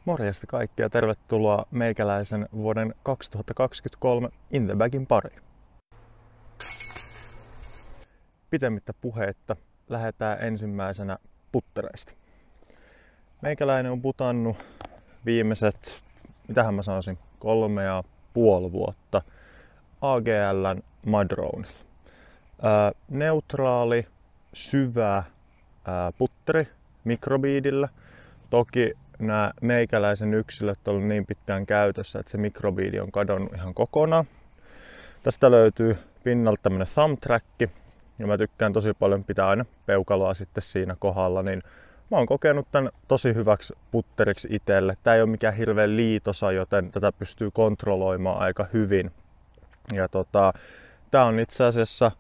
Morjesta kaikki ja tervetuloa meikäläisen vuoden 2023 In The Bagin pariin. Pitemmittä puheitta lähdetään ensimmäisenä puttereista. Meikäläinen on putannut viimeiset, mitähän mä sanoisin, 3,5 vuotta AGL:n Madronella. Neutraali, syvä putteri mikrobeadillä. Toki nämä meikäläisen yksilöt on ollut niin pitkään käytössä, että se mikrobeadi on kadonnut ihan kokonaan. Tästä löytyy pinnalta tämmönen thumb track, ja mä tykkään tosi paljon pitää aina peukaloa sitten siinä kohdalla, niin mä oon kokenut tän tosi hyväksi putteriksi itselle. Tää ei ole mikään hirveän liitosa, joten tätä pystyy kontrolloimaan aika hyvin. Ja tää on itse asiassa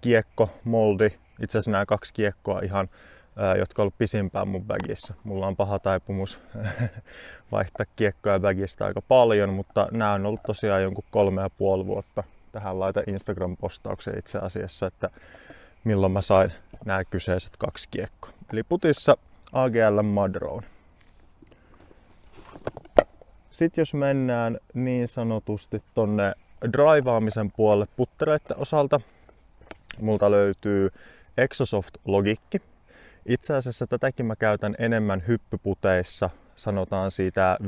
kiekko, moldi, itse asiassa nämä 2 kiekkoa ihan, jotka on ollut pisimpään mun bagissa. Mulla on paha taipumus vaihtaa kiekkoja bagista aika paljon, mutta nämä on ollut tosiaan jonkun 3,5 vuotta. Tähän laitan Instagram-postauksen itse asiassa, että milloin mä sain nämä kyseiset 2 kiekkoa. Eli putissa AGL Madrone. Sitten jos mennään niin sanotusti tonne draivaamisen puolelle puttereiden osalta, multa löytyy Exosoft Logikki. Itse asiassa tätäkin mä käytän enemmän hyppyputeissa, sanotaan siitä 15-35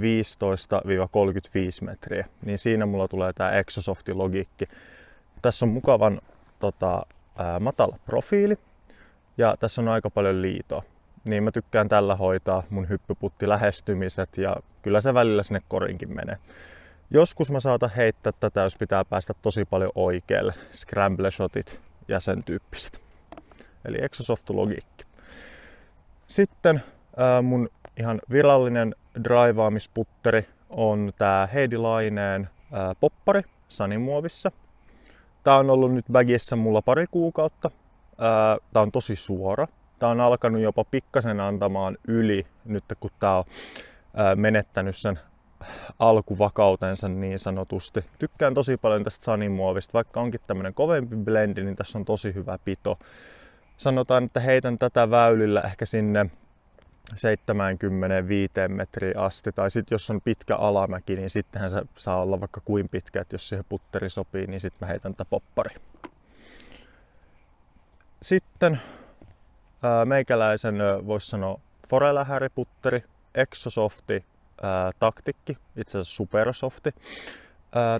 metriä. Niin siinä mulla tulee tää Exosoftin Logikki. Tässä on mukavan matala profiili ja tässä on aika paljon liitoa. Niin mä tykkään tällä hoitaa mun hyppyputti lähestymiset ja kyllä se välillä sinne korinkin menee. Joskus mä saatan heittää tätä, jos pitää päästä tosi paljon oikealle. Scramble shotit ja sen tyyppiset. Eli Exosoft Logikki. Sitten mun ihan virallinen draivaamisputteri on tää Heidi Laineen poppari sanimuovissa. Tää on ollut nyt bagissa mulla pari kuukautta. Tää on tosi suora. Tää on alkanut jopa pikkasen antamaan yli nyt kun tää on menettänyt sen alkuvakautensa niin sanotusti. Tykkään tosi paljon tästä sanimuovista. Vaikka onkin tämmönen kovempi blendi, niin tässä on tosi hyvä pito. Sanotaan, että heitän tätä väylillä ehkä sinne 75 metriä asti. Tai sitten jos on pitkä alamäki, niin sittenhän se saa olla vaikka kuin pitkä, että jos siihen putteri sopii, niin sitten mä heitän tätä poppari. Sitten meikäläisen voisi sanoa forelähäriputteri, Exosofti taktikki, itse asiassa supersofti.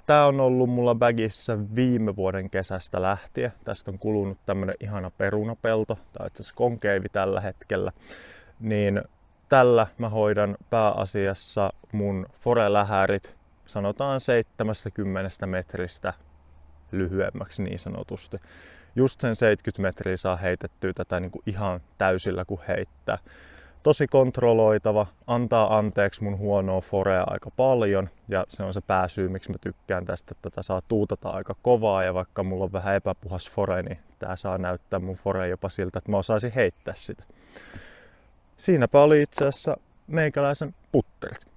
Tää on ollut mulla bagissa viime vuoden kesästä lähtien. Tästä on kulunut tämmönen ihana perunapelto. Tää on itse asiassa konkeivi tällä hetkellä. Niin tällä mä hoidan pääasiassa mun forelähärit, sanotaan 70 metristä lyhyemmäksi niin sanotusti. Just sen 70 metriä saa heitettyä tätä niinku ihan täysillä kun heittää. Tosi kontrolloitava, antaa anteeksi mun huonoa forea aika paljon ja se on se pääsyy, miksi mä tykkään tästä, että tätä saa tuutata aika kovaa ja vaikka mulla on vähän epäpuhas fore, niin tää saa näyttää mun fore jopa siltä, että mä osaisin heittää sitä. Siinäpä oli itse asiassa meikäläisen putterit.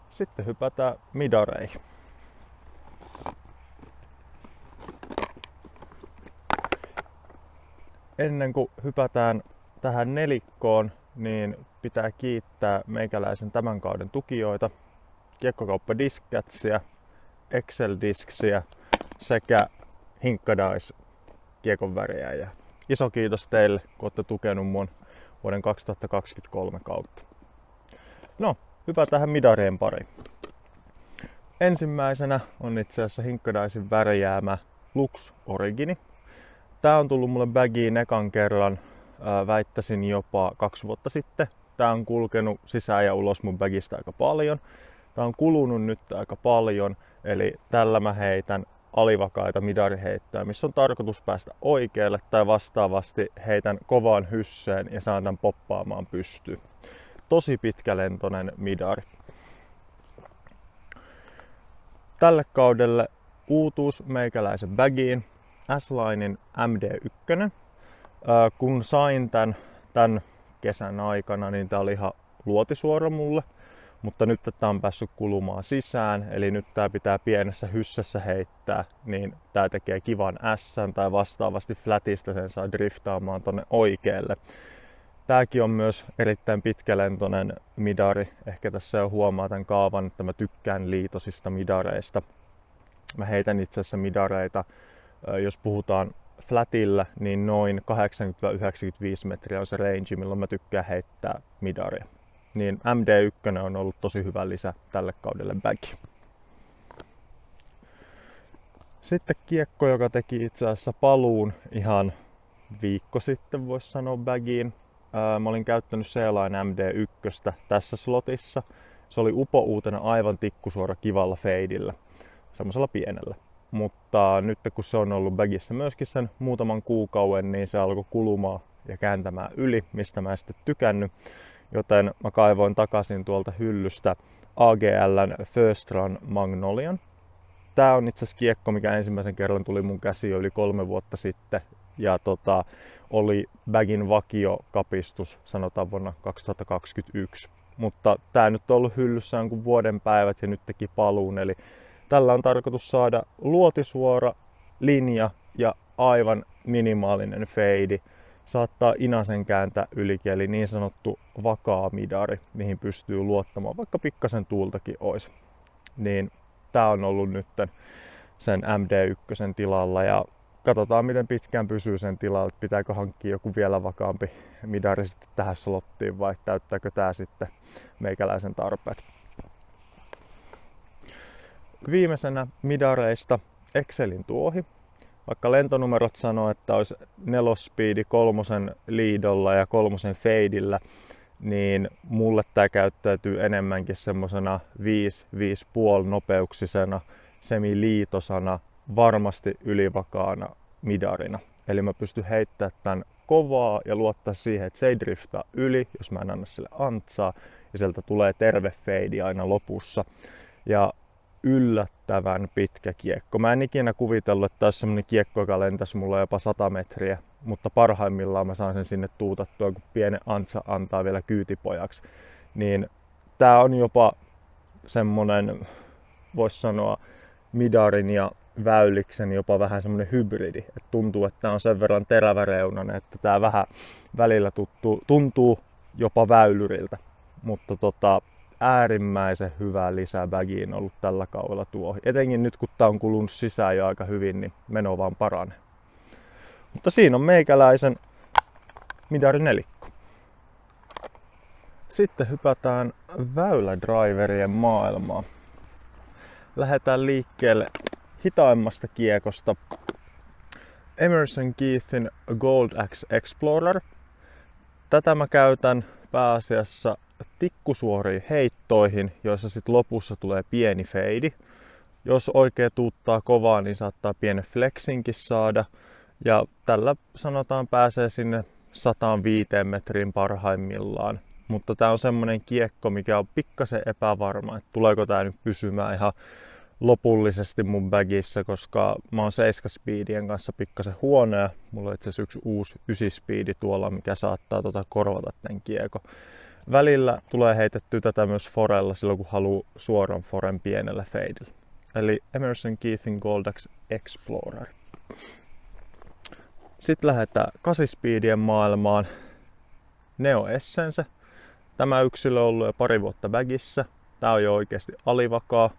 Sitten hypätään midareihin. Ennen kuin hypätään tähän nelikkoon, niin pitää kiittää meikäläisen tämän kauden tukijoita, Kiekkokauppa Discatsia, Excel Discsia sekä Hinkkadice kiekon väriä. Ja iso kiitos teille, kun olette tukenut mun vuoden 2023 kautta. No, hypätään tähän midarien pariin. Ensimmäisenä on itse asiassa Hinkkadicen värjäämä Lux Origini. Tää on tullut mulle bagiin ekan kerran, väittäisin jopa 2 vuotta sitten. Tää on kulkenut sisään ja ulos mun bagista aika paljon. Tää on kulunut nyt aika paljon, eli tällä mä heitän alivakaita midariheittoja, missä on tarkoitus päästä oikealle tai vastaavasti heitän kovaan hysseen ja saan tän poppaamaan pystyyn. Tosi pitkälentoinen midari. Tälle kaudelle uutuus meikäläisen bagiin S-Linein MD1. Kun sain tän kesän aikana, niin tää oli ihan luotisuora mulle. Mutta nyt tää on päässyt kulumaan sisään, eli nyt tää pitää pienessä hyssässä heittää, niin tää tekee kivan ässän tai vastaavasti flatista sen saa driftaamaan tonne oikealle. Tääkin on myös erittäin pitkälentoinen midari. Ehkä tässä jo huomaa tämän kaavan, että mä tykkään liitosista midareista. Mä heitän itse asiassa midareita, jos puhutaan flatilla, niin noin 80-95 metriä on se range, milloin mä tykkään heittää midaria. Niin MD1 on ollut tosi hyvä lisä tälle kaudelle bagiin. Sitten kiekko, joka teki itse asiassa paluun ihan viikko sitten, voisi sanoa bagiin. Mä olin käyttänyt C-Line MD1 tässä slotissa. Se oli upouutena aivan tikkusuora kivalla feidillä, semmoisella pienellä. Mutta nyt kun se on ollut bagissa myöskin sen muutaman kuukauden, niin se alkoi kulumaan ja kääntämään yli, mistä mä en sitten tykännyt. Joten mä kaivoin takaisin tuolta hyllystä AGL:n First Run Magnolian. Tää on itse asiassa kiekko, mikä ensimmäisen kerran tuli mun käsiin jo yli 3 vuotta sitten. Ja oli bagin vakiokapistus, sanotaan vuonna 2021. Mutta tää nyt on ollut hyllyssä jonkun vuoden päivät ja nyt teki paluun. Eli tällä on tarkoitus saada luotisuora linja ja aivan minimaalinen feidi. Saattaa inasen kääntää ylikin, eli niin sanottu vakaa midari, mihin pystyy luottamaan, vaikka pikkasen tuultakin olisi. Niin tää on ollut nyt sen MD1 tilalla ja katsotaan miten pitkään pysyy sen tilalla, että pitääkö hankkia joku vielä vakaampi midari sitten tähän slottiin vai täyttääkö tää sitten meikäläisen tarpeet. Viimeisenä midareista Excelin tuohi. Vaikka lentonumerot sanoo, että olisi 4-speedi 3 liidolla ja 3 feidillä, niin mulle tää käyttäytyy enemmänkin semmosena 5-5,5 nopeuksisena, semiliitosana, varmasti ylivakaana midarina. Eli mä pystyn heittämään tän kovaa ja luottaa siihen, että se ei driftaa yli, jos mä en anna sille antsaa. Ja sieltä tulee terve feidi aina lopussa. Ja yllättävän pitkä kiekko. Mä en ikinä kuvitellut, että tässä on semmonen kiekko, joka lentäisi mulla jopa 100 metriä. Mutta parhaimmillaan mä saan sen sinne tuutattua, kun pienen antsa antaa vielä kyytipojaksi. Niin tää on jopa semmonen, vois sanoa, midarin ja väyliksen jopa vähän semmonen hybridi. Et tuntuu, että tää on sen verran teräväreunainen, että tää vähän välillä tuntuu jopa väylyriltä. Mutta äärimmäisen hyvä lisä bagiin ollut tällä kaudella tuohi. Etenkin nyt kun tää on kulunut sisään jo aika hyvin, niin meno vaan paranee. Mutta siinä on meikäläisen midarinelikko. Sitten hypätään väylädriverien maailmaan. Lähdetään liikkeelle hitaimmasta kiekosta. Emerson Keithin Gold Axe Explorer. Tätä mä käytän pääasiassa tikkusuoriin heittoihin, joissa sit lopussa tulee pieni feidi. Jos oikein tuuttaa kovaa, niin saattaa pienen flexinkin saada. Ja tällä sanotaan pääsee sinne 105 metriin parhaimmillaan. Mutta tää on semmonen kiekko, mikä on pikkasen epävarma, että tuleeko tää nyt pysymään ihan lopullisesti mun bagissa, koska mä oon 7-speedien kanssa pikkasen huono ja mulla on itse asiassa yksi uusi 9-speedi tuolla, mikä saattaa korvata tän kiekon. Välillä tulee heitettyä tätä myös forella silloin, kun haluaa suoran foren pienellä feidillä. Eli Emerson Keithin Gold Axe Explorer. Sitten lähdetään 8-speedien maailmaan. Neo Essence. Tämä yksilö on ollut jo 2 vuotta bagissa. Tää on jo oikeasti alivakaa.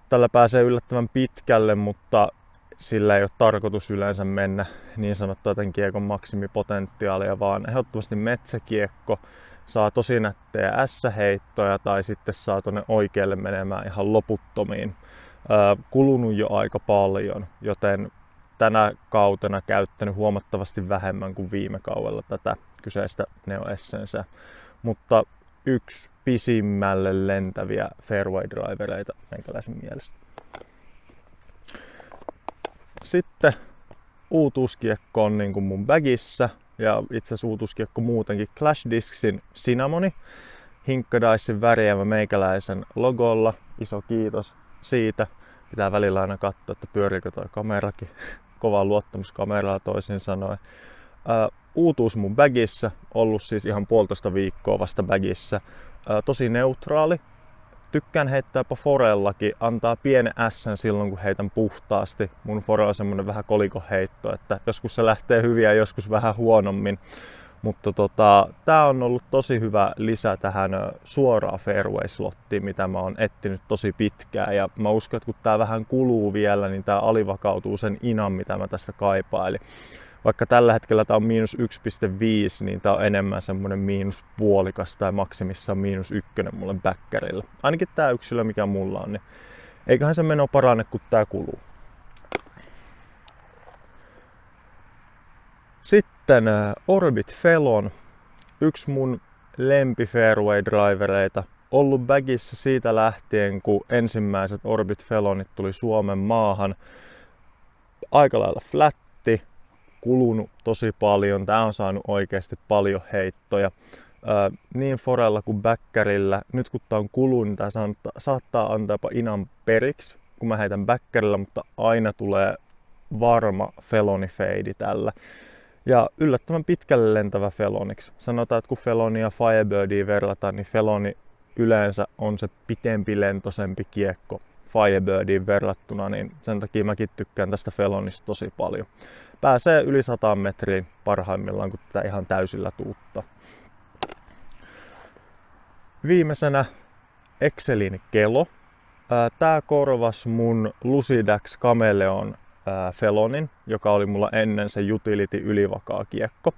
Tällä pääsee yllättävän pitkälle, mutta sillä ei ole tarkoitus yleensä mennä niin sanottua tämän kiekon maksimipotentiaalia, vaan ehdottomasti metsäkiekko saa tosi nättejä S-heittoja tai sitten saa tuonne oikealle menemään ihan loputtomiin. Kulunut jo aika paljon, joten tänä kautena käyttänyt huomattavasti vähemmän kuin viime kaudella tätä kyseistä Neo Essenceä. Mutta yksi pisimmälle lentäviä fairway drivereita meikäläisen mielestä. Sitten uutuuskiekko on niin kuin mun bagissa ja itse asiassa uutuuskiekko muutenkin Clash Discsin Cinnamoni. Hinkkadicein värjäävä meikäläisen logolla. Iso kiitos siitä. Pitää välillä aina katsoa, että pyöriikö toi kamerakin. Kovaa luottamuskameraa toisin sanoen. Uutuus mun bagissa, ollut siis ihan 1,5 viikkoa vasta bagissa. Tosi neutraali. Tykkään heittää jopa forellakin, antaa pienen ässän silloin kun heitän puhtaasti. Mun fore on semmonen vähän kolikoheitto, että joskus se lähtee hyvin ja joskus vähän huonommin. Mutta tää on ollut tosi hyvä lisä tähän suoraan fairway-slottiin, mitä mä oon etsinyt tosi pitkään. Ja mä uskon, että kun tää vähän kuluu vielä, niin tää alivakautuu sen inan, mitä mä tässä kaipaan. Eli vaikka tällä hetkellä tää on -1.5, niin tää on enemmän semmonen -0,5 tai maksimissaan -1 mulle backerilla. Ainakin tää yksilö, mikä mulla on, niin eiköhän se meno parane, kun tää kuluu. Sitten Orbit Felon, yksi mun lempi fairway drivereita. Ollut bagissa siitä lähtien, kun ensimmäiset Orbit Felonit tuli Suomen maahan. Aika lailla flätti, kulunut tosi paljon. Tää on saanut oikeasti paljon heittoja. Niin forella kuin backerillä. Nyt kun tää on kulunut, niin tää saattaa antaa jopa inan periksi, kun mä heitän backerilla, mutta aina tulee varma Feloni fade tällä. Ja yllättävän pitkälle lentävä Feloniksi. Sanotaan, että kun Felonia ja Firebirdia verrataan, niin Feloni yleensä on se pitempilentoisempi kiekko Firebirdiin verrattuna, niin sen takia mäkin tykkään tästä Felonista tosi paljon. Pääsee yli 100 metriin parhaimmillaan, kun tätä ihan täysillä tuuttaa. Viimeisenä Excelin Kelo. Tää korvasi mun Lucidax Chameleon Felonin, joka oli mulla ennen se utility ylivakaa kiekko.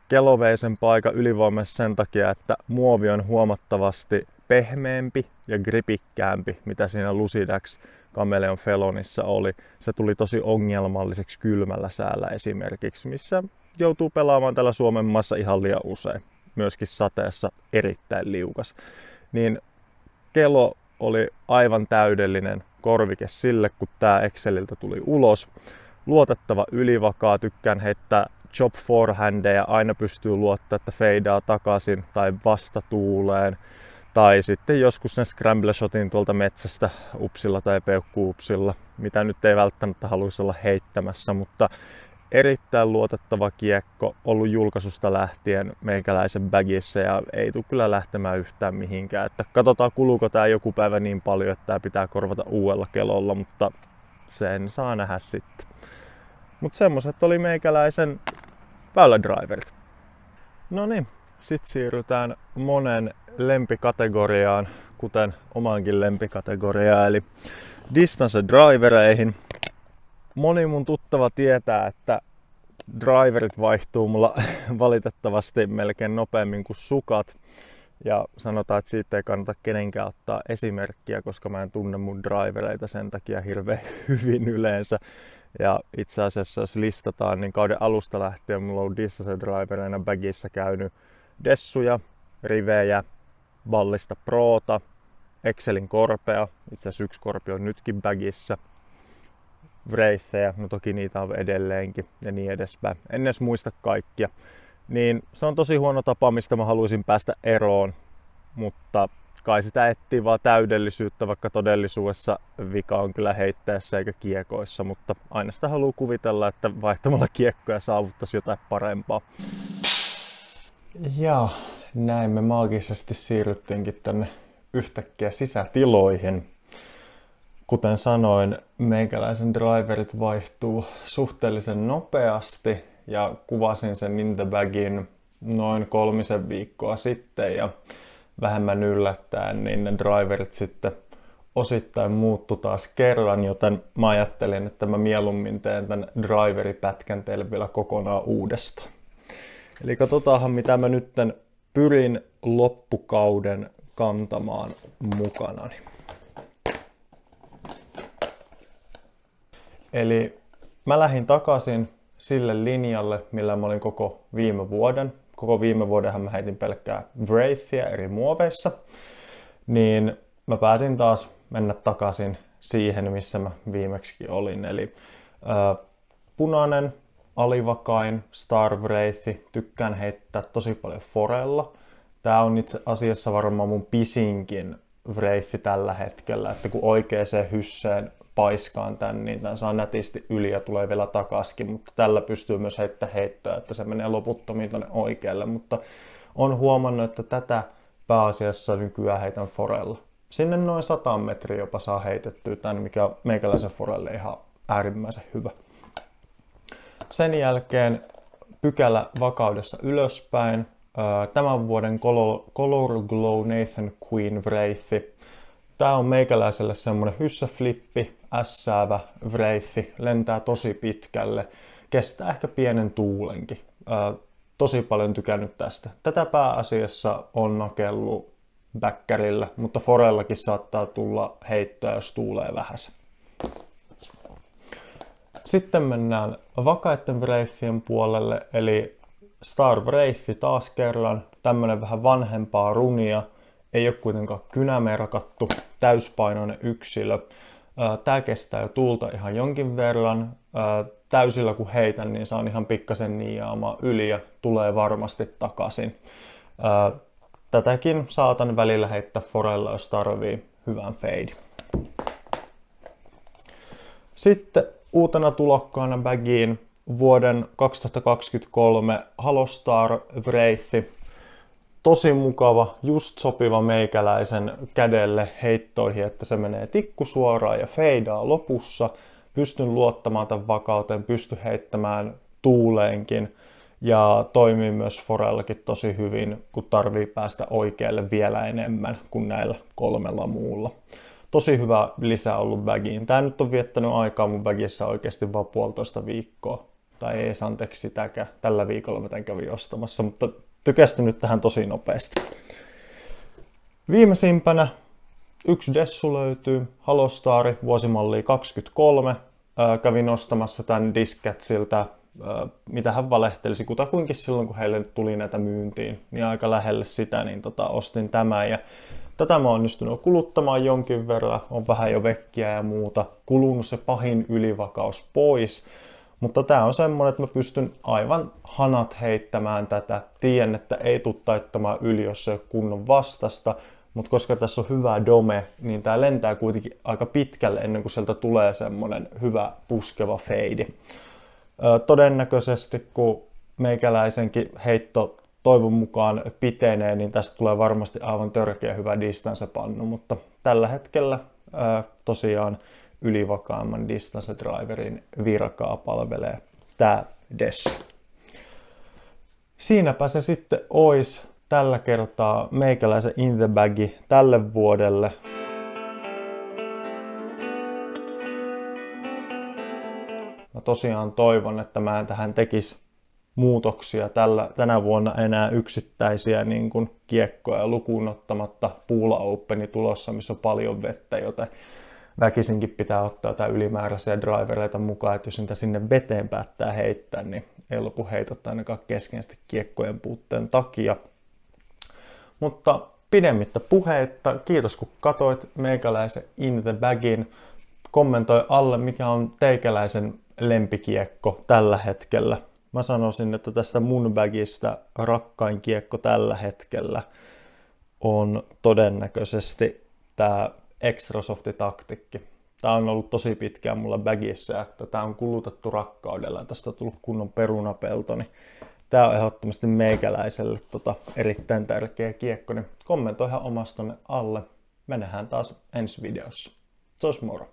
Kelo vei sen paikan ylivoimaisesti sen takia, että muovi on huomattavasti pehmeämpi ja gripikkäämpi, mitä siinä Lucidax Chameleon Felonissa oli. Se tuli tosi ongelmalliseksi kylmällä säällä esimerkiksi, missä joutuu pelaamaan täällä Suomen maassa ihan liian usein. Myöskin sateessa erittäin liukas. Niin Kelo oli aivan täydellinen korvike sille, kun tää Exceliltä tuli ulos. Luotettava ylivakaa, tykkään heittää chop forehandeja, aina pystyy luottaa, että feidaa takaisin tai vastatuuleen. Tai sitten joskus sen scramble shotin tuolta metsästä upsilla tai peukkuupsilla, mitä nyt ei välttämättä haluaisi olla heittämässä, mutta erittäin luotettava kiekko, ollut julkaisusta lähtien meikäläisen bagissa ja ei tule kyllä lähtemään yhtään mihinkään. Että katsotaan, kuluuko tää joku päivä niin paljon, että tää pitää korvata uudella kelolla, mutta sen saa nähdä sitten. Mutta semmoset oli meikäläisen väylädriverit. No niin, sit siirrytään monen lempikategoriaan, kuten omaankin lempikategoriaan, eli distance drivereihin. Moni mun tuttava tietää, että driverit vaihtuu mulla valitettavasti melkein nopeammin kuin sukat. Ja sanotaan, että siitä ei kannata kenenkään ottaa esimerkkiä, koska mä en tunne mun drivereita sen takia hirveän hyvin yleensä. Ja itse asiassa jos listataan, niin kauden alusta lähtien mulla on distance drivereina bagissa käynyt Dessuja, Rivejä, Ballista Prota, Excelin Korpea, itse asiassa yksi korpi on nytkin bagissa. Wraithejä, no toki niitä on edelleenkin ja niin edespäin. En edes muista kaikkia. Niin se on tosi huono tapa, mistä mä haluaisin päästä eroon, mutta kai sitä etsii vaan täydellisyyttä, vaikka todellisuudessa vika on kyllä heittäessä eikä kiekoissa, mutta aina sitä haluaa kuvitella, että vaihtamalla kiekkoja saavuttaisi jotain parempaa. Ja näin me maagisesti siirryttiinkin tänne yhtäkkiä sisätiloihin. Kuten sanoin, meikäläisen driverit vaihtuu suhteellisen nopeasti ja kuvasin sen in the bagin noin 3 viikkoa sitten ja vähemmän yllättäen, niin ne driverit sitten osittain muuttu taas kerran, joten mä ajattelin, että mä mieluummin teen tämän driveripätkän teille vielä kokonaan uudestaan. Eli katsotaanhan mitä mä nyt pyrin loppukauden kantamaan mukanani. Eli mä lähdin takaisin sille linjalle, millä mä olin koko viime vuoden. Koko viime vuodenhan mä heitin pelkkää Wraithia eri muoveissa. Niin mä päätin taas mennä takaisin siihen, missä mä viimeksikin olin. Eli punainen, alivakain, Star Wraithi. Tykkään heittää tosi paljon forella. Tää on itse asiassa varmaan mun pisinkin Wraithi tällä hetkellä, että kun oikeaan hysseen paiskaan tän, niin tän saa nätisti yli ja tulee vielä takaskin, mutta tällä pystyy myös heittämään heittoa, että se menee loputtomiin tonne oikealle, mutta on huomannut, että tätä pääasiassa nykyään heitän forella. Sinne noin 100 metriä jopa saa heitettyä tän, mikä on meikäläisen forelle ihan äärimmäisen hyvä. Sen jälkeen pykälä vakaudessa ylöspäin. Tämän vuoden Color Glow Nathan Queen Wraith. Tää on meikäläiselle semmonen hyssäflippi, ässäävä Wraith, lentää tosi pitkälle, kestää ehkä pienen tuulenkin. Tosi paljon tykännyt tästä. Tätä pääasiassa on nakellut bäkkärillä, mutta forellakin saattaa tulla heittoa, jos tuulee vähäsen. Sitten mennään vakaitten Wraithien puolelle, eli Star Wraith taas kerran. Tämmönen vähän vanhempaa runia. Ei ole kuitenkaan kynämerkattu, täyspainoinen yksilö. Tää kestää jo tuulta ihan jonkin verran. Täysillä kun heitän, niin saan ihan pikkasen niiaamaan yli ja tulee varmasti takaisin. Tätäkin saatan välillä heittää forella, jos tarvii hyvän fade. Sitten uutena tulokkaana bagiin vuoden 2023 Halostar Wraith. Tosi mukava, just sopiva meikäläisen kädelle heittoihin, että se menee tikkusuoraan ja feidaa lopussa. Pystyn luottamaan tämän vakauteen, pystyn heittämään tuuleenkin ja toimii myös forellakin tosi hyvin, kun tarvii päästä oikealle vielä enemmän kuin näillä 3 muulla. Tosi hyvä lisä ollut bagiin. Tää nyt on viettänyt aikaa mun bagissa oikeasti vaan 1,5 viikkoa. Tai ei anteeksi sitäkään. Tällä viikolla mä tän kävin ostamassa, mutta tykästynyt tähän tosi nopeasti. Viimeisimpänä yksi dessu löytyy, Halostar, vuosimallia 23. Kävin ostamassa tän Discatsiltä, mitä hän valehtelisi kutakuinkin silloin, kun heille tuli näitä myyntiin, niin aika lähelle sitä, niin ostin tämän. Ja tätä mä oon onnistunut kuluttamaan jonkin verran, on vähän jo vekkiä ja muuta, kulunut se pahin ylivakaus pois. Mutta tää on semmonen, että mä pystyn aivan hanat heittämään tätä. Tiedän, että ei tule taittamaan yli, jos se ei ole kunnon vastasta. Mutta koska tässä on hyvä dome, niin tää lentää kuitenkin aika pitkälle ennen kuin sieltä tulee semmonen hyvä puskeva fade. Todennäköisesti, kun meikäläisenkin heitto toivon mukaan pitenee, niin tästä tulee varmasti aivan törkeä hyvä distance-pannu. Mutta tällä hetkellä tosiaan ylivakaamman distance driverin virkaa palvelee tää dessu. Siinäpä se sitten ois tällä kertaa meikäläisen in the bagi tälle vuodelle. Mä tosiaan toivon, että mä en tähän tekisi muutoksia tänä vuonna enää yksittäisiä niin kuin kiekkoja lukuun ottamatta Pula Openi tulossa, missä on paljon vettä, joten väkisinkin pitää ottaa jotain ylimääräisiä drivereita mukaan, että jos niitä sinne veteen päättää heittää, niin ei lopu heitot ainakaan kesken kiekkojen puutteen takia. Mutta pidemmittä puheitta, kiitos kun katsoit meikäläisen In the Bagin. Kommentoi alle, mikä on teikäläisen lempikiekko tällä hetkellä. Mä sanoisin, että tästä mun bagista rakkain kiekko tällä hetkellä on todennäköisesti tää Extra Softi taktikki. Tää on ollut tosi pitkään mulla bagissa, että tää on kulutettu rakkaudella. Tästä on tullut kunnon perunapelto, niin tää on ehdottomasti meikäläiselle erittäin tärkeä kiekko. Niin kommentoi ihan omasta tonne alle. Me nähdään taas ensi videossa. Se olisi moro.